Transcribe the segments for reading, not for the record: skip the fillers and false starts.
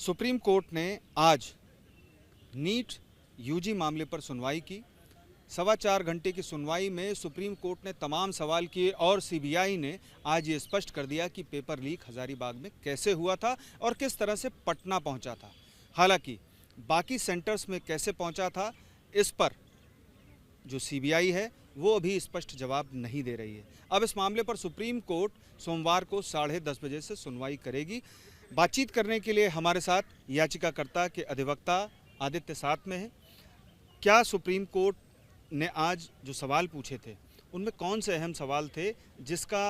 Supreme court ने आज NEET UG मामले पर सुनवाई की। 4.25 घंटे की सुनवाई में सुप्रीम कोर्ट ने तमाम सवाल किए और सीबीआई ने आज ये स्पष्ट कर दिया कि पेपर लीक हजारीबाग में कैसे हुआ था और किस तरह से पटना पहुंचा था। हालांकि बाकी सेंटर्स में कैसे पहुंचा था, इस पर जो सीबीआई है वो अभी स्पष्ट जवाब नहीं दे रही है। अब इस मामले पर सुप्रीम कोर्ट सोमवार को 10:30 बजे से सुनवाई करेगी। बातचीत करने के लिए हमारे साथ याचिकाकर्ता के अधिवक्ता आदित्य साथ में हैं। क्या सुप्रीम कोर्ट ने आज जो सवाल पूछे थे उनमें कौन से अहम सवाल थे जिसका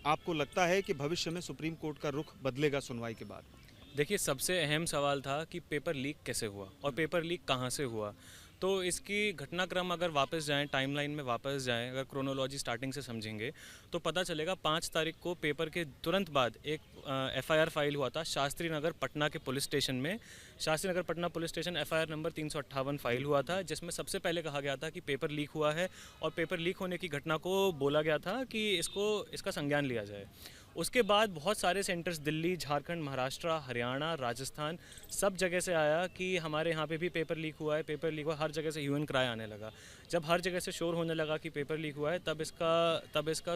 आपको लगता है कि भविष्य में सुप्रीम कोर्ट का रुख बदलेगा सुनवाई के बाद? देखिए, सबसे अहम सवाल था कि पेपर लीक कैसे हुआ और पेपर लीक कहाँ से हुआ। तो इसकी घटनाक्रम अगर वापस जाएं, टाइमलाइन में वापस जाएं, अगर क्रोनोलॉजी स्टार्टिंग से समझेंगे तो पता चलेगा 5 तारीख को पेपर के तुरंत बाद एक एफआईआर फाइल हुआ था शास्त्री नगर पटना के पुलिस स्टेशन में। Shastri Nagar Patna police station FIR number 358 file हुआ था, जिसमें सबसे पहले कहा गया था कि पेपर लीक हुआ है और पेपर लीक होने की घटना को बोला गया था कि इसका संज्ञान लिया जाए। उसके बाद बहुत सारे सेंटर्स दिल्ली, झारखंड, महाराष्ट्र, हरियाणा, राजस्थान सब जगह से आया कि हमारे यहाँ पे भी पेपर लीक हुआ है, पेपर लीक हुआ। हर जगह से ह्यू एंड क्राई आने लगा। जब हर जगह से शोर होने लगा कि पेपर लीक हुआ है, तब इसका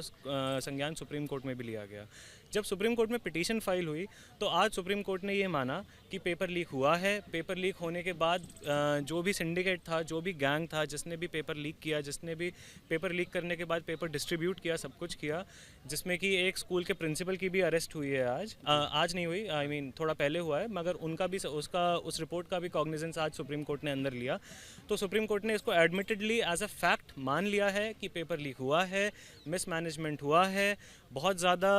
संज्ञान सुप्रीम कोर्ट में भी लिया गया। जब सुप्रीम कोर्ट में पिटीशन फाइल हुई तो आज सुप्रीम कोर्ट ने ये माना कि पेपर लीक हुआ है। पेपर लीक होने के बाद जो भी सिंडिकेट था, जो भी गैंग था, जिसने भी पेपर लीक किया, जिसने भी पेपर लीक करने के बाद पेपर डिस्ट्रीब्यूट किया, सब कुछ किया, जिसमें कि एक स्कूल के प्रिंसिपल की भी अरेस्ट हुई है आज नहीं हुई, आई मीन थोड़ा पहले हुआ है, मगर उनका भी उस रिपोर्ट का भी कॉग्निजेंस आज सुप्रीम कोर्ट ने अंदर लिया। तो सुप्रीम कोर्ट ने इसको एडमिटेडली एज अ फैक्ट मान लिया है कि पेपर लीक हुआ है, मिसमैनेजमेंट हुआ है। बहुत ज़्यादा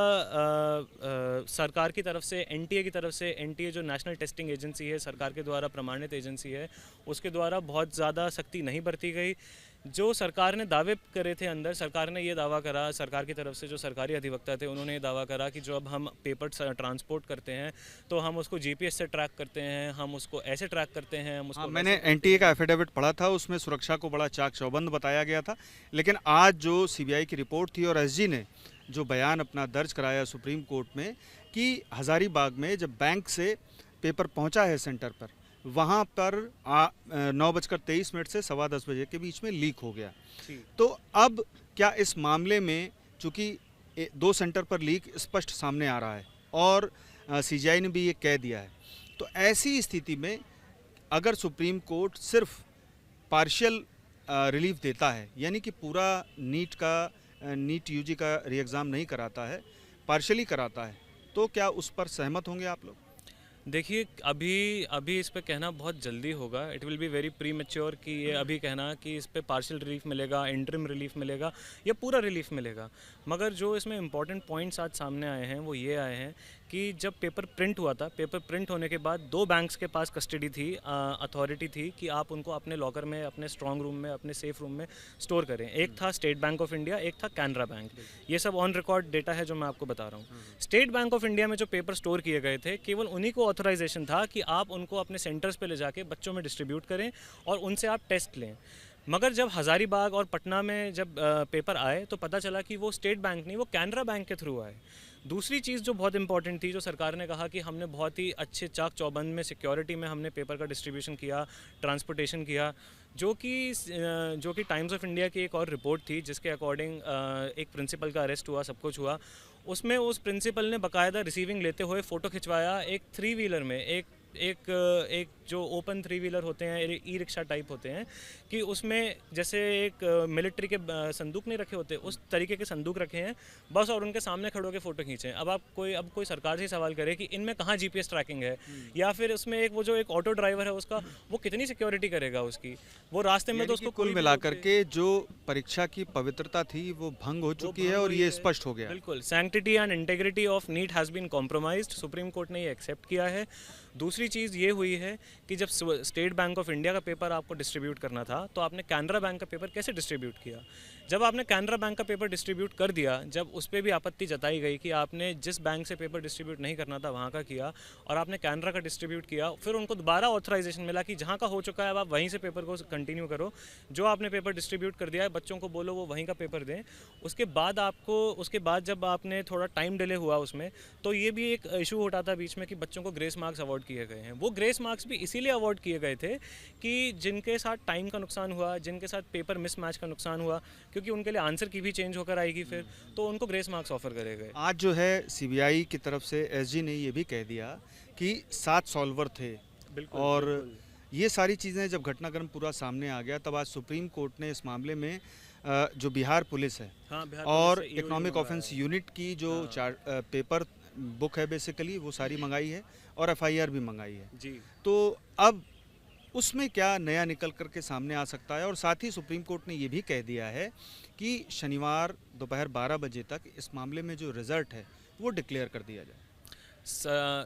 सरकार की तरफ से, एनटीए की तरफ से, एनटीए जो नेशनल टेस्टिंग एजेंसी है, सरकार के द्वारा प्रमाणित एजेंसी है, उसके द्वारा बहुत ज़्यादा सख्ती नहीं बरती गई। जो सरकार ने दावे करे थे अंदर, सरकार ने ये दावा करा, सरकार की तरफ से जो सरकारी अधिवक्ता थे उन्होंने ये दावा करा कि जो अब हम पेपर ट्रांसपोर्ट करते हैं तो हम उसको जीपीएस से ट्रैक करते हैं, हम उसको ऐसे ट्रैक करते हैं, हम उसको मैंने एनटीए का एफिडेविट पढ़ा था, उसमें सुरक्षा को बड़ा चाक चौबंद बताया गया था। लेकिन आज जो सीबीआई की रिपोर्ट थी और एसजी ने जो बयान अपना दर्ज कराया सुप्रीम कोर्ट में कि हजारीबाग में जब बैंक से पेपर पहुंचा है सेंटर पर, वहां पर 9:23 से 10:15 के बीच में लीक हो गया। तो अब क्या इस मामले में, चूंकि 2 सेंटर पर लीक स्पष्ट सामने आ रहा है और सीजीआई ने भी ये कह दिया है, तो ऐसी स्थिति में अगर सुप्रीम कोर्ट सिर्फ पार्शियल रिलीफ देता है, यानी कि पूरा नीट यूजी का री एग्ज़ाम नहीं कराता है, पार्शियली कराता है, तो क्या उस पर सहमत होंगे आप लोग? देखिए, अभी इस पे कहना बहुत जल्दी होगा। It will be very pre mature कि ये अभी कहना कि इस पे पार्शियल रिलीफ मिलेगा, इंटरिम रिलीफ मिलेगा या पूरा रिलीफ मिलेगा। मगर जो इसमें इंपॉर्टेंट पॉइंट्स आज सामने आए हैं वो ये आए हैं कि जब पेपर प्रिंट हुआ था, पेपर प्रिंट होने के बाद 2 बैंक्स के पास कस्टडी थी, अथॉरिटी थी कि आप उनको अपने लॉकर में, अपने स्ट्रॉन्ग रूम में, अपने सेफ रूम में स्टोर करें। एक था स्टेट बैंक ऑफ इंडिया, एक था कैनरा बैंक। ये सब ऑन रिकॉर्ड डेटा है जो मैं आपको बता रहा हूँ। स्टेट बैंक ऑफ इंडिया में जो पेपर स्टोर किए गए थे, केवल उन्हीं को ऑथराइजेशन था कि आप उनको अपने सेंटर्स पे ले जाके बच्चों में डिस्ट्रीब्यूट करें और उनसे आप टेस्ट लें। मगर जब हज़ारीबाग और पटना में जब पेपर आए तो पता चला कि वो स्टेट बैंक नहीं, वो कैनरा बैंक के थ्रू आए। दूसरी चीज़ जो बहुत इंपॉर्टेंट थी, जो सरकार ने कहा कि हमने बहुत ही अच्छे चाक चौबंद में, सिक्योरिटी में हमने पेपर का डिस्ट्रीब्यूशन किया, ट्रांसपोर्टेशन किया, जो कि टाइम्स ऑफ इंडिया की एक और रिपोर्ट थी जिसके अकॉर्डिंग एक प्रिंसिपल का अरेस्ट हुआ, सब कुछ हुआ। उसमें उस प्रिंसिपल ने बाकायदा रिसीविंग लेते हुए फ़ोटो खिंचवाया एक 3 व्हीलर में, एक जो ओपन 3 व्हीलर होते हैं, ई रिक्शा टाइप होते हैं, कि उसमें जैसे एक मिलिट्री के संदूक नहीं रखे होते, उस तरीके के संदूक रखे हैं बस, और उनके सामने खड़े होकर फ़ोटो खींचे। अब कोई सरकार से सवाल करे कि इनमें कहाँ जीपीएस ट्रैकिंग है, या फिर उसमें एक ऑटो ड्राइवर है उसका, वो कितनी सिक्योरिटी करेगा उसकी, वो रास्ते में तो उसको कुल मिलाकर के जो परीक्षा की पवित्रता थी वो भंग हो चुकी है और ये स्पष्ट हो गया। बिल्कुल, sanctity and integrity of NEET has been compromised. Supreme court ने ये एक्सेप्ट किया है। दूसरी चीज़ ये हुई है कि जब स्टेट बैंक ऑफ इंडिया का पेपर आपको डिस्ट्रीब्यूट करना था तो आपने कैनरा बैंक का पेपर कैसे डिस्ट्रीब्यूट किया? जब आपने कैनरा बैंक का पेपर डिस्ट्रीब्यूट कर दिया, जब उस पर भी आपत्ति जताई गई कि आपने जिस बैंक से पेपर डिस्ट्रीब्यूट नहीं करना था वहाँ का किया और आपने कैनरा का डिस्ट्रीब्यूट किया, फिर उनको दोबारा ऑथराइजेशन मिला कि जहाँ का हो चुका है अब आप वहीं से पेपर को कंटिन्यू करो, जो आपने पेपर डिस्ट्रीब्यूट कर दिया है बच्चों को बोलो वो वहीं का पेपर दें। उसके बाद जब आपने थोड़ा टाइम डिले हुआ उसमें, तो ये भी एक इशू उठा था बीच में कि बच्चों को ग्रेस मार्क्स अवॉर्ड किए गए हैं। वो ग्रेस मार्क्स भी इसीलिए अवॉर्ड किए गए थे कि जिनके साथ टाइम का नुकसान हुआ, जिनके साथ पेपर मिसमैच का नुकसान हुआ, क्योंकि उनके लिए आंसर की भी चेंज होकर आएगी फिर, तो उनको ग्रेस मार्क्स ऑफर करे गए। आज जो है सीबीआई की तरफ से एसजी ने ये भी कह दिया कि 7 सॉल्वर थे बिल्कुल, और बिल्कुल। ये सारी चीज़ें जब घटनाक्रम पूरा सामने आ गया तब आज सुप्रीम कोर्ट ने इस मामले में जो बिहार पुलिस है हाँ, बिहार और पुलिस से EOU इकोनॉमिक मंगाया ऑफेंस है। यूनिट की जो हाँ। पेपर बुक है बेसिकली वो सारी मंगाई है और एफआईआर भी मंगाई है। जी। तो अब उसमें क्या नया निकल कर के सामने आ सकता है और साथ ही सुप्रीम कोर्ट ने ये भी कह दिया है कि शनिवार दोपहर 12 बजे तक इस मामले में जो रिजल्ट है वो डिक्लेयर कर दिया जाए।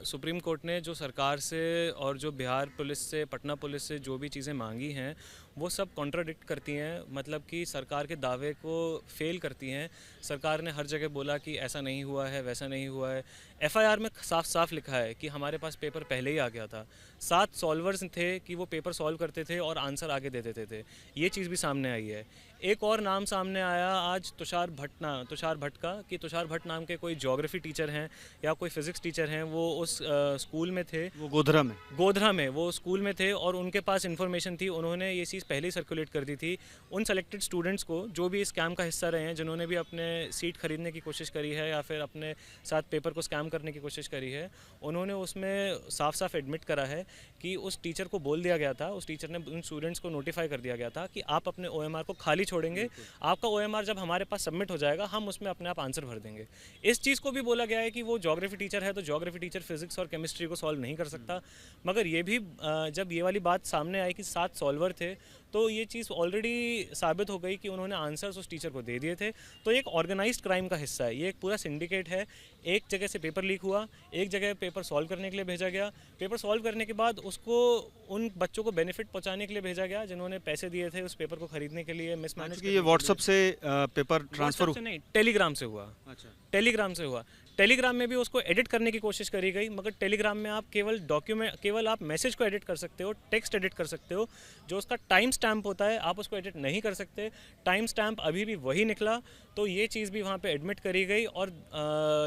सुप्रीम कोर्ट ने जो सरकार से और जो बिहार पुलिस से, पटना पुलिस से जो भी चीज़ें मांगी हैं वो सब कॉन्ट्राडिक्ट करती हैं, मतलब कि सरकार के दावे को फेल करती हैं। सरकार ने हर जगह बोला कि ऐसा नहीं हुआ है, वैसा नहीं हुआ है। एफआईआर में साफ साफ लिखा है कि हमारे पास पेपर पहले ही आ गया था। 7 सॉल्वर्स थे कि वो पेपर सॉल्व करते थे और आंसर आगे दे देते थे। ये चीज़ भी सामने आई है। एक और नाम सामने आया आज तुषार भट्ट का, कि तुषार भट्ट नाम के कोई ज्योग्राफी टीचर हैं या कोई फिज़िक्स टीचर हैं, वो उस स्कूल में थे, वो गोधरा में वो स्कूल में थे और उनके पास इन्फॉर्मेशन थी। उन्होंने ये चीज़ पहले ही सर्कुलेट कर दी थी उन सेलेक्टेड स्टूडेंट्स को जो भी स्कैम का हिस्सा रहे हैं, जिन्होंने भी अपने सीट खरीदने की कोशिश करी है या फिर अपने साथ पेपर को स्कैम करने की कोशिश करी है। उन्होंने उसमें साफ साफ एडमिट करा है कि उस टीचर को बोल दिया गया था, उस टीचर ने उन स्टूडेंट्स को नोटिफाई कर दिया गया था कि आप अपने OMR को खाली छोड़ेंगे, आपका OMR जब हमारे पास सबमिट हो जाएगा हम उसमें अपने आप आंसर भर देंगे। इस चीज़ को भी बोला गया है कि वो ज्योग्राफी टीचर है तो ज्योग्राफी टीचर फिजिक्स और केमिस्ट्री को सॉल्व नहीं कर सकता। मगर ये भी जब ये वाली बात सामने आई कि 7 सॉल्वर थे, तो ये चीज़ ऑलरेडी साबित हो गई कि उन्होंने आंसर्स उस टीचर को दे दिए थे। तो ये एक ऑर्गेनाइज्ड क्राइम का हिस्सा है, ये एक पूरा सिंडिकेट है। एक जगह से पेपर लीक हुआ, एक जगह पेपर सॉल्व करने के लिए भेजा गया, पेपर सॉल्व करने के बाद उसको उन बच्चों को बेनिफिट पहुंचाने के लिए भेजा गया जिन्होंने पैसे दिए थे उस पेपर को खरीदने के लिए, मिसमैनेज क्योंकि ये व्हाट्सएप से पेपर ट्रांसफर से नहीं, टेलीग्राम से हुआ। अच्छा। टेलीग्राम से हुआ। टेलीग्राम में भी उसको एडिट करने की कोशिश करी गई, मगर टेलीग्राम में आप केवल आप मैसेज को एडिट कर सकते हो, टेक्स्ट एडिट कर सकते हो। जो उसका टाइम स्टैम्प होता है आप उसको एडिट नहीं कर सकते। टाइम स्टैम्प अभी भी वही निकला। तो ये चीज़ भी वहाँ पे एडमिट करी गई और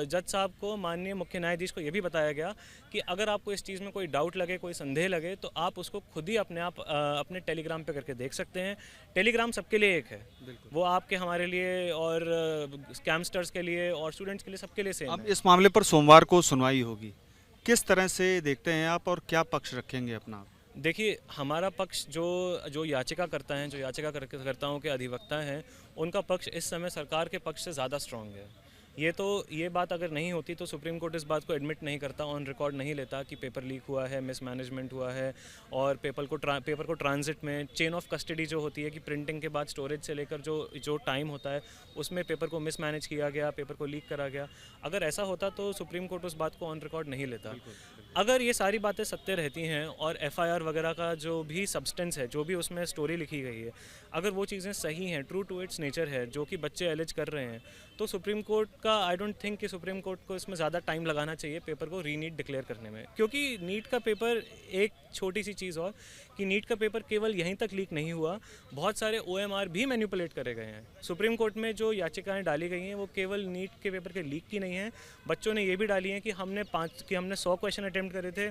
जज साहब को, माननीय मुख्य न्यायाधीश को ये भी बताया गया कि अगर आपको इस चीज़ में कोई डाउट लगे, कोई संदेह लगे, तो आप उसको खुद ही अपने टेलीग्राम पे करके देख सकते हैं। टेलीग्राम सबके लिए एक है, वो आपके, हमारे लिए और स्कैमस्टर्स के लिए और स्टूडेंट्स के लिए, सबके लिए सेम अब है। इस मामले पर सोमवार को सुनवाई होगी, किस तरह से देखते हैं आप और क्या पक्ष रखेंगे अपना? देखिए, हमारा पक्ष जो याचिका करता है, जो याचिका कर्ताओं के अधिवक्ता हैं, उनका पक्ष इस समय सरकार के पक्ष से ज़्यादा स्ट्रॉन्ग है। ये बात अगर नहीं होती तो सुप्रीम कोर्ट इस बात को एडमिट नहीं करता, ऑन रिकॉर्ड नहीं लेता कि पेपर लीक हुआ है, मिसमैनेजमेंट हुआ है और पेपर को ट्रांजिट में, चेन ऑफ कस्टडी जो होती है कि प्रिंटिंग के बाद स्टोरेज से लेकर जो टाइम होता है उसमें पेपर को मिसमैनेज किया गया, पेपर को लीक करा गया। अगर ऐसा होता तो सुप्रीम कोर्ट उस बात को ऑन रिकॉर्ड नहीं लेता। अगर ये सारी बातें सत्य रहती हैं और FIR वगैरह का जो भी सब्सटेंस है, जो भी उसमें स्टोरी लिखी गई है, अगर वो चीज़ें सही हैं, ट्रू टू इट्स नेचर है, जो कि बच्चे एलिज कर रहे हैं, तो सुप्रीम कोर्ट का, आई डोंट थिंक कि सुप्रीम कोर्ट को इसमें ज़्यादा टाइम लगाना चाहिए पेपर को रीनीट डिक्लेयर करने में। क्योंकि नीट का पेपर, एक छोटी सी चीज़ और, कि नीट का पेपर केवल यहीं तक लीक नहीं हुआ, बहुत सारे OMR भी मैनिपुलेट करे गए हैं। सुप्रीम कोर्ट में जो याचिकाएं डाली गई हैं वो केवल नीट के पेपर के लीक की नहीं है, बच्चों ने ये भी डाली हैं कि हमने 100 क्वेश्चन अटेम्प्ट करे थे,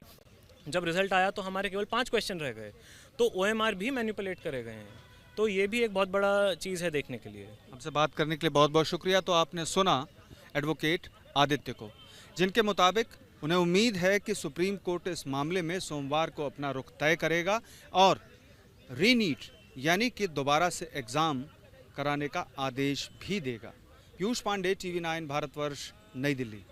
जब रिजल्ट आया तो हमारे केवल 5 क्वेश्चन रह गए, तो OMR भी मैनिपुलेट करे गए हैं। तो ये भी एक बहुत बड़ा चीज़ है देखने के लिए। हमसे बात करने के लिए बहुत बहुत शुक्रिया। तो आपने सुना एडवोकेट आदित्य को, जिनके मुताबिक उन्हें उम्मीद है कि सुप्रीम कोर्ट इस मामले में सोमवार को अपना रुख तय करेगा और रीनीट यानी कि दोबारा से एग्ज़ाम कराने का आदेश भी देगा। पीयूष पांडे, TV9 भारतवर्ष, नई दिल्ली।